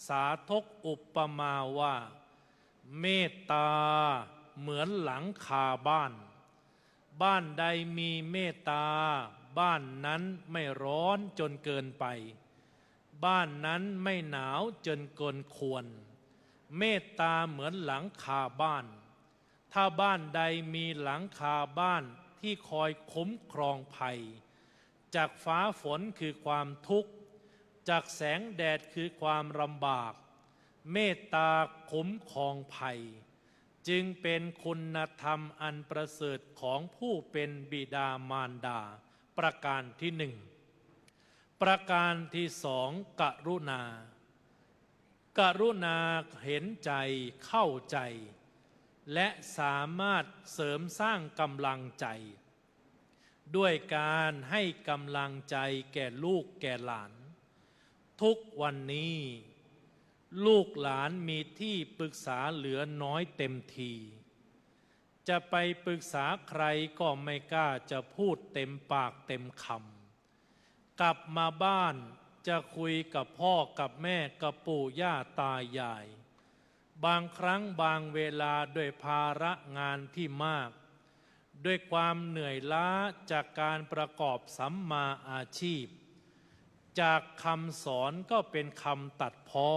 สาธกอุปมาว่าเมตตาเหมือนหลังคาบ้านบ้านใดมีเมตตาบ้านนั้นไม่ร้อนจนเกินไปบ้านนั้นไม่หนาวจนเกินควรเมตตาเหมือนหลังคาบ้านถ้าบ้านใดมีหลังคาบ้านที่คอยคุ้มครองภัยจากฟ้าฝนคือความทุกข์จากแสงแดดคือความลำบากเมตตาคุ้มครองภัยจึงเป็นคุณธรรมอันประเสริฐของผู้เป็นบิดามารดาประการที่1ประการที่2กรุณาเห็นใจเข้าใจและสามารถเสริมสร้างกำลังใจด้วยการให้กำลังใจแก่ลูกแก่หลานทุกวันนี้ลูกหลานมีที่ปรึกษาเหลือน้อยเต็มทีจะไปปรึกษาใครก็ไม่กล้าจะพูดเต็มปากเต็มคำกลับมาบ้านจะคุยกับพ่อกับแม่กับปู่ย่าตายายบางครั้งบางเวลาด้วยภาระงานที่มากด้วยความเหนื่อยล้าจากการประกอบสัมมาอาชีพจากคำสอนก็เป็นคำตัดพ้อ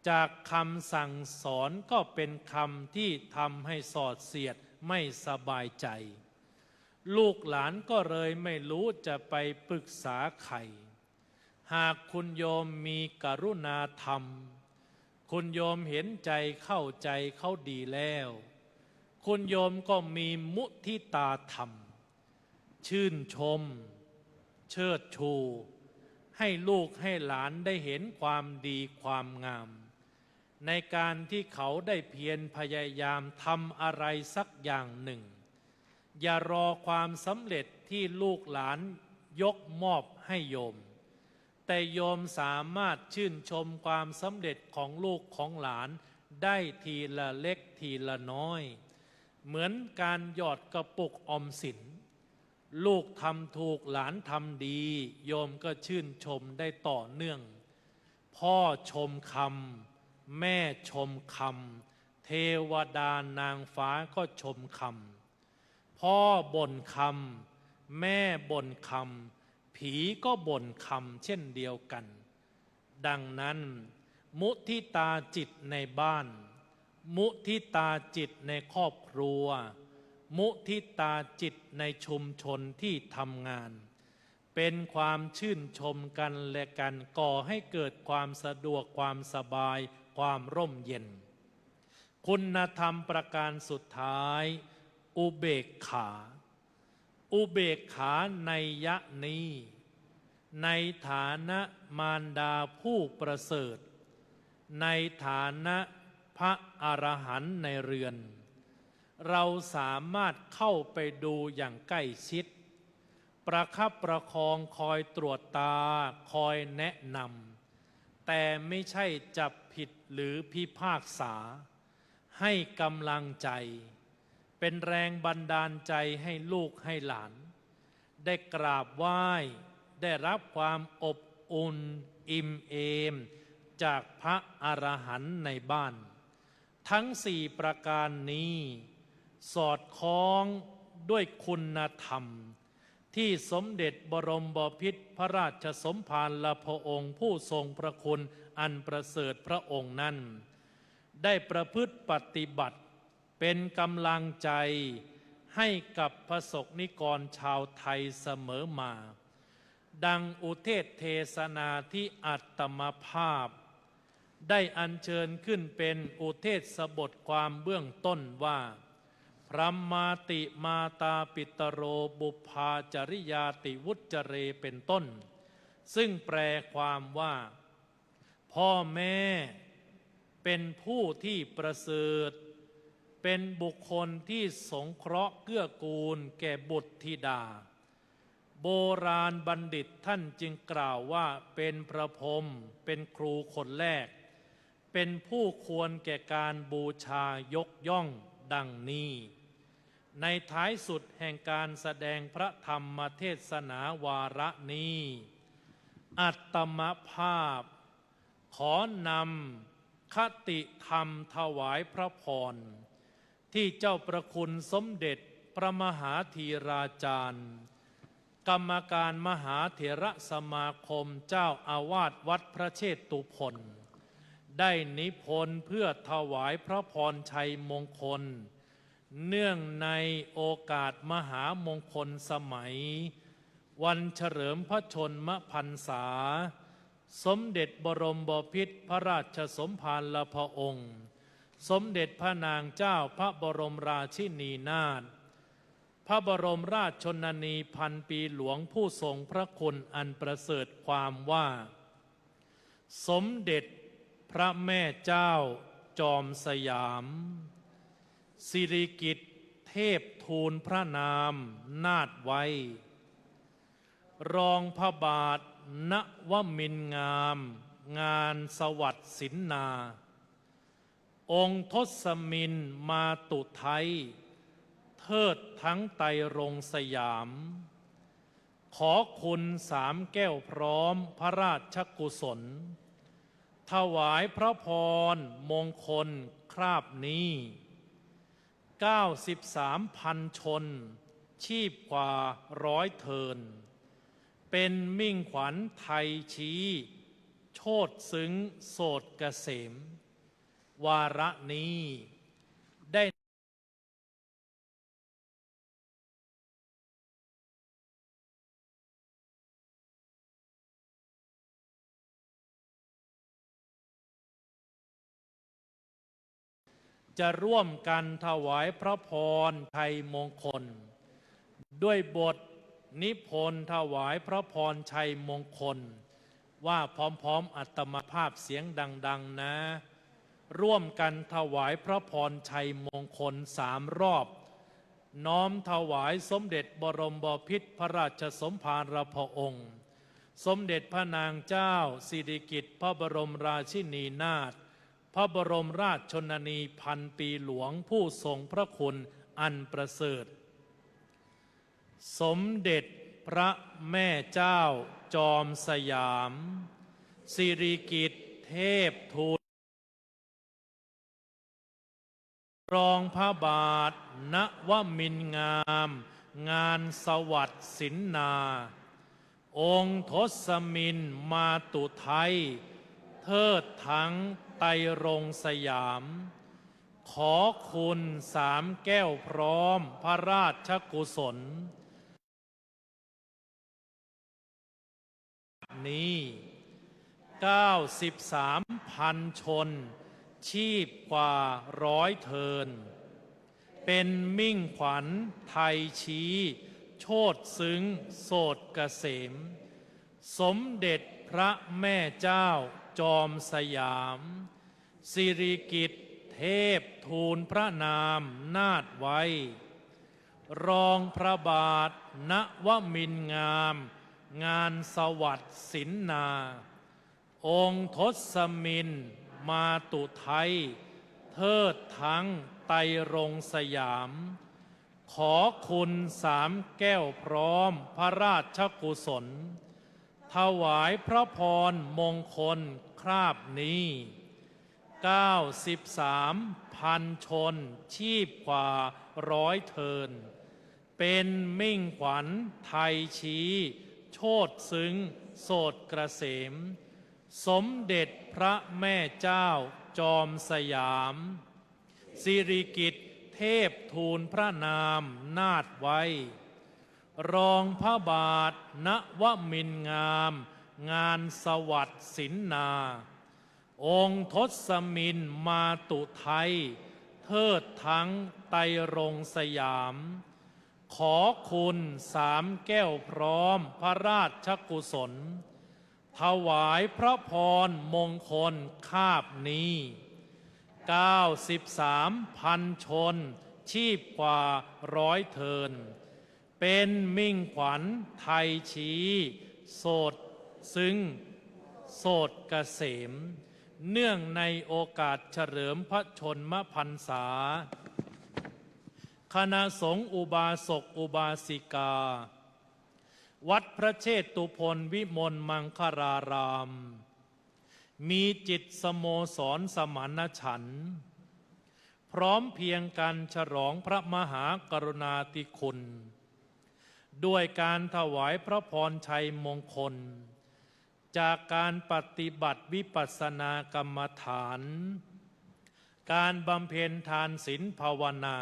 จากคำสั่งสอนก็เป็นคำที่ทำให้สอดเสียดไม่สบายใจลูกหลานก็เลยไม่รู้จะไปปรึกษาใครหากคุณโยมมีกรุณาธรรมคุณโยมเห็นใจเข้าใจเขาดีแล้วคุณโยมก็มีมุทิตาธรรมชื่นชมเชิดชูให้ลูกให้หลานได้เห็นความดีความงามในการที่เขาได้เพียรพยายามทำอะไรสักอย่างหนึ่งอย่ารอความสำเร็จที่ลูกหลานยกมอบให้โยมแต่โยมสามารถชื่นชมความสำเร็จของลูกของหลานได้ทีละเล็กทีละน้อยเหมือนการหยอดกระปุกออมสินลูกทำถูกหลานทำดีโยมก็ชื่นชมได้ต่อเนื่องพ่อชมคำแม่ชมคำเทวดานางฟ้าก็ชมคำพ่อบ่นคำแม่บ่นคำผีก็บ่นคำเช่นเดียวกันดังนั้นมุทิตาจิตในบ้านมุทิตาจิตในครอบครัวมุทิตาจิตในชุมชนที่ทำงานเป็นความชื่นชมกันและกันก่อให้เกิดความสะดวกความสบายความร่มเย็นคุณธรรมประการสุดท้ายอุเบกขาอุเบกขาในยะนี้ในฐานะมารดาผู้ประเสริฐในฐานะพระอรหันต์ในเรือนเราสามารถเข้าไปดูอย่างใกล้ชิดประคับประคองคอยตรวจตาคอยแนะนำแต่ไม่ใช่จับผิดหรือพิพากษาให้กำลังใจเป็นแรงบันดาลใจให้ลูกให้หลานได้กราบไหว้ได้รับความอบอุ่นอิ่มเอมจากพระอรหันต์ในบ้านทั้งสี่ประการนี้สอดคล้องด้วยคุณธรรมที่สมเด็จบรมบพิตรพระราชสมภารพระองค์ผู้ทรงพระคุณอันประเสริฐพระองค์นั้นได้ประพฤติปฏิบัติเป็นกำลังใจให้กับพระสงฆ์นิกรชาวไทยเสมอมาดังอุเทศเทศนาที่อัตมภาพได้อัญเชิญขึ้นเป็นอุเทศบทความเบื้องต้นว่าพรัมมาติมาตาปิตโรบุพาจริยาติวุจเรเป็นต้นซึ่งแปลความว่าพ่อแม่เป็นผู้ที่ประเสริฐเป็นบุคคลที่สงเคราะห์เกื้อกูลแก่บุตรธิดาโบราณบัณฑิตท่านจึงกล่าวว่าเป็นพระพรหมเป็นครูคนแรกเป็นผู้ควรแก่การบูชายกย่องดังนี้ในท้ายสุดแห่งการแสดงพระธรรมเทศนาวาระนี้อัตมภาพขอนำคติธรรมถวายพระพรที่เจ้าประคุณสมเด็จพระมหาธีราจารย์กรรมการมหาเถรสมาคมเจ้าอาวาสวัดพระเชตุพนได้นิพนธ์เพื่อถวายพระพรชัยมงคลเนื่องในโอกาสมหามงคลสมัยวันเฉลิมพระชนมพรรษาสมเด็จบรมบพิตรพระราชสมภารพระองค์สมเด็จพระนางเจ้าพระบรมราชินีนาถพระบรมราชชนนีพันปีหลวงผู้ทรงพระคุณอันประเสริฐความว่าสมเด็จพระแม่เจ้าจอมสยามสิริกิติ์เทพทูลพระนามนาถไว้รองพระบาทณวมินทร์งามงานสวัสดิ์สินนาองค์ทศมินมาตุไทยเทิดทั้งไตรรงค์สยามขอคุณสามแก้วพร้อมพระราชกุศลถวายพระพรมงคลคราบนี้93,000 ชนชีพกว่า100 เทินเป็นมิ่งขวัญไทยชี้ โชติซึ้งโสดเกษม วาระนี้ได้จะร่วมกันถวายพระพรชัยมงคล ด้วยบทนิพนธ์ถวายพระพรชัยมงคล ว่าพร้อมๆอัตมภาพเสียงดังๆนะ ร่วมกันถวายพระพรชัยมงคล3 รอบ น้อมถวายสมเด็จบรมบพิตรพระราชสมภารพระองค์ สมเด็จพระนางเจ้าสิริกิติ์พระบรมราชินีนาถพระบรมราชชนนีพันปีหลวงผู้ทรงพระคุณอันประเสริฐ สมเด็จพระแม่เจ้าจอมสยามสิริกิติ์เทพทูตรองพระบาทณวมินทร์งาม งานสวัสดิ์สินนา องค์ทศมินมาตุไทย เทิดทั้งไตรรงค์สยาม ขอคุณ3 แก้วพร้อมพระราชกุศลนี้93,000 ชน ชีพกว่า100 เทิน เป็นมิ่งขวัญไทยชี้ โชติซึ้งโสดเกษม สมเด็จพระแม่เจ้าจอมสยามสิริกิติ์เทพทูลพระนามนาถไว้ รองพระบาทณวมินทร์งาม งานสวัสดิ์สินนา องค์ทศมินมาตุไทย เทิดทั้งไตรรงค์สยาม ขอคุณ3 แก้วพร้อมพระราชกุศล ถวายพระพรมงคลคราบนี้93,000 ชน ชีพกว่า100 เทิน เป็นมิ่งขวัญไทยชี้ โชติซึ้งโสดเกษม สมเด็จพระแม่เจ้าจอมสยามสิริกิติ์เทพทูลพระนามนาถไว้ รองพระบาทณวมินทร์งาม งานสวัสดิ์สินนา องค์ทศมินมาตุไทย เทิดทั้งไตรรงค์สยาม ขอคุณ3 แก้วพร้อมพระราชกุศล ถวายพระพรมงคลคาบนี้93,000 ชน ชีพกว่า100 เทิน เป็นมิ่งขวัญไทยชี้โสดซึ้งโสดเกษม เนื่องในโอกาสเฉลิมพระชนมพรรษา คณะสงฆ์อุบาสกอุบาสิกา วัดพระเชตุพนวิมลมังคลาราม มีจิตสโมสรสมานฉันท์พร้อมเพียงกันฉลองพระมหากรุณาธิคุณ ด้วยการถวายพระพรชัยมงคล จากการปฏิบัติวิปัสสนากรรมฐาน การบำเพ็ญทานศีลภาวนา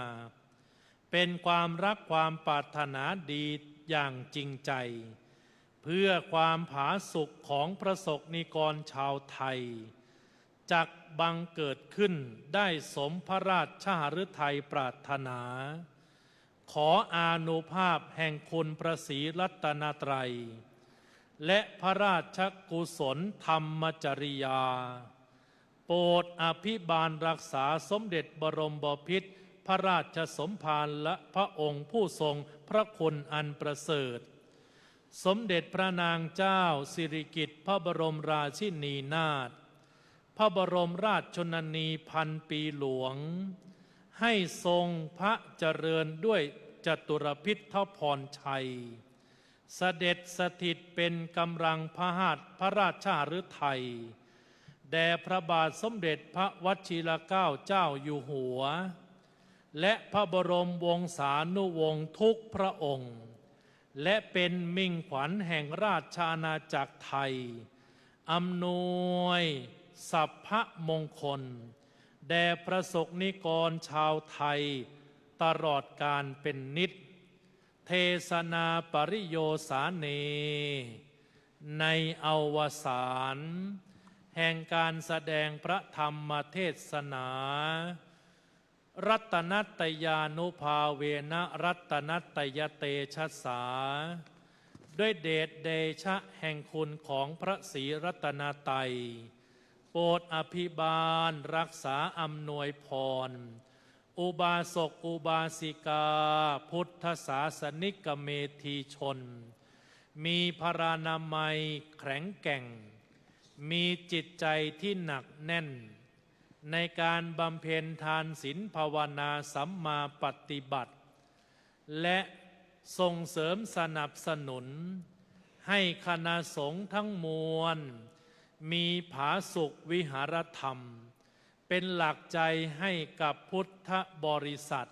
เป็นความรักความปรารถนาดีอย่างจริงใจ เพื่อความผาสุกของพระสงฆ์นิกรชาวไทยจักบังเกิดขึ้นได้สมพระราชฤทัยปรารถนา ขออานุภาพแห่งคุณพระศรีรัตนตรัย และพระราชกุศลธรรมจริยา โปรดอภิบาลรักษาสมเด็จบรมบพิตรพระราชสมภารและพระองค์ผู้ทรงพระคุณอันประเสริฐ สมเด็จพระนางเจ้าสิริกิติ์พระบรมราชินีนาถพระบรมราชชนนีพันปีหลวง ให้ทรงพระเจริญด้วยจตุรพิธพรชัย เสด็จสถิตเป็นกำลังพระหัตถ์พระราชฤทัย แด่พระบาทสมเด็จพระวชิรเกล้าเจ้าอยู่หัว และพระบรมวงศานุวงศ์ทุกพระองค์ และเป็นมิ่งขวัญแห่งราชอาณาจักรไทย อำนวยสัพพมงคลแด่พระสงฆ์นิกรชาวไทยตลอดกาลเป็นนิจเทศนาปริโยสาเน ในอวสานแห่งการแสดงพระธรรมเทศนา รัตนัตยานุภาเวนะรัตนัตยเตชะสาด้วยเดชเดชะแห่งคุณของพระศรีรัตนตรัยโปรดอภิบาลรักษาอำนวยพรอุบาสกอุบาสิกาพุทธศาสนิกเมธีชนมีพรานามัยแข็งแกร่งมีจิตใจที่หนักแน่นในการบำเพ็ญทานศีลภาวนาสัมมาปฏิบัติและส่งเสริมสนับสนุนให้คณะสงฆ์ทั้งมวลมีผาสุกวิหารธรรมเป็นหลักใจให้กับพุทธบริษัท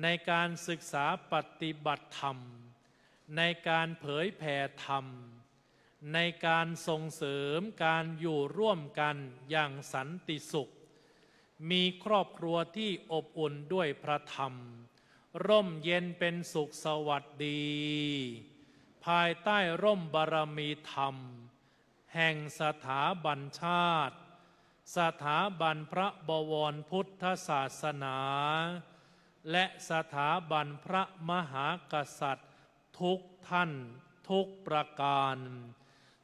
ในการศึกษาปฏิบัติธรรมในการเผยแผ่ธรรมในการส่งเสริมการอยู่ร่วมกันอย่างสันติสุขมีครอบครัวที่อบอุ่นด้วยพระธรรมร่มเย็นเป็นสุขสวัสดีภายใต้ร่มบารมีธรรมแห่งสถาบันชาติสถาบันพระบวรพุทธศาสนาและสถาบันพระมหากษัตริย์ทุกท่านทุกประการ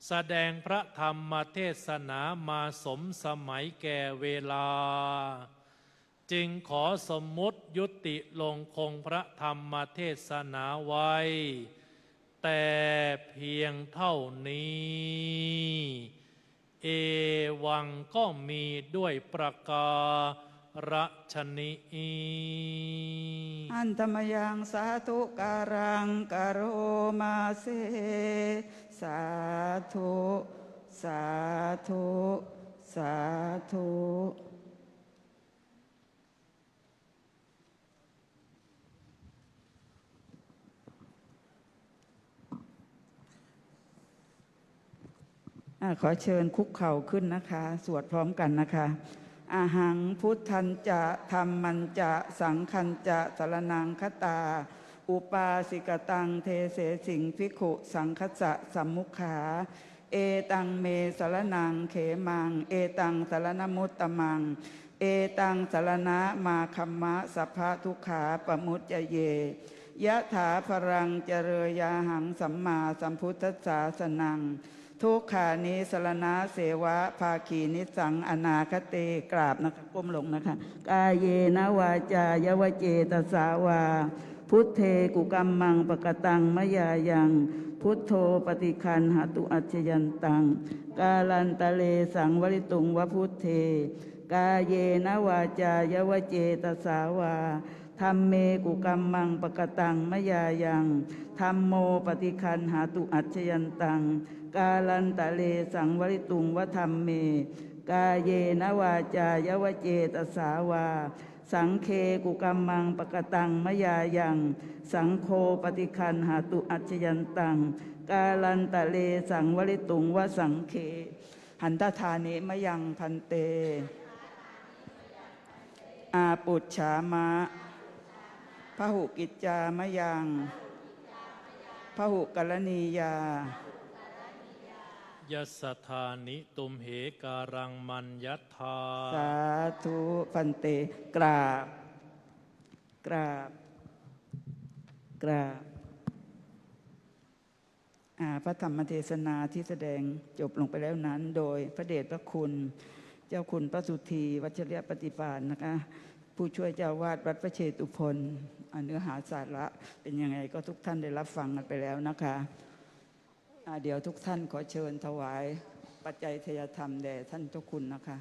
แสดงพระธรรมเทศนามาสมสมัยแก่เวลาจึงขอสมมุติยุติลงคงพระธรรมเทศนาไว้แต่เพียงเท่านี้เอวังก็มีด้วยประการฉนี้อันธรรมยังสาธุการังกโรมาเสสาธุสาธุสาธุขอเชิญคุกเข่าขึ้นนะคะสวดพร้อมกันนะคะอาหังพุทธันจะธัมมันจะสังฆันจะสรณังคตาอุปาสิกตังเทเสสิงภิกขุสังคสะสัมมุขาเอตังเมสรณังเขมังเอตังสรณมุตตมังเอตังสรณะมาคัมมะสัพพะทุกขาปมุจจเยยะถาพรังเจริยาหังสัมมาสัมพุทธัสสะสนังทุกขานิสรณะเสวะภาคีนิสังอนาคเตกราบนะคะก้มลงนะคะกายเยนะวาจายวเจตสาวาพุทเทกุกัมมังปกตังมยายังพุทโธปฏิคันหตุอัจฉยันตังกาลันตะเลสังวริตุงวพุทเทกายเยนะวาจายวเจตสาวาธัมเมกุกัมมังปกตังมยายังธัมโมปฏิคันหตุอัจฉยันตังกาลันตะเลสังวริตุงวธัมเมกาเยนะวาจายวเจตสาวาสังเคกุกัมมังปกตังมยายังสังโฆปฏิคันหตุอัจฉยันตังกาลันตะเลสังวริตุงวสังเคหันตถานิมะยังพันเตอาปุจฉามะพหุกิจจามะยังพหุกัลลณียายัสสธานิตุมเหการังมัญญัตถาสาธุพันเตกราบกราบกราบพระธรรมเทศนาที่แสดงจบลงไปแล้วนั้นโดยพระเดชพระคุณเจ้าคุณพระสุธีวัชรปฏิภาณนะคะผู้ช่วยเจ้าวาดวัดพระเชตุพนเนื้อหาสาระเป็นยังไงก็ทุกท่านได้รับฟังกันไปแล้วนะคะเดี๋ยวทุกท่านขอเชิญถวายปัจจัยทยธรรมแด่ท่านเจ้าคุณนะคะ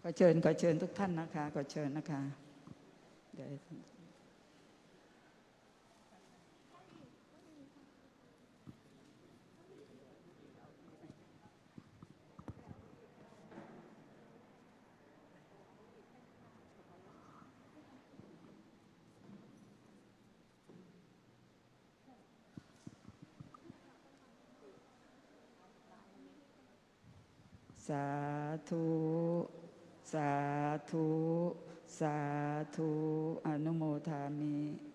ขอเชิญทุกท่านนะคะขอเชิญนะคะเดี๋ยวสาธุสาธุสาธุอนุโมทามิ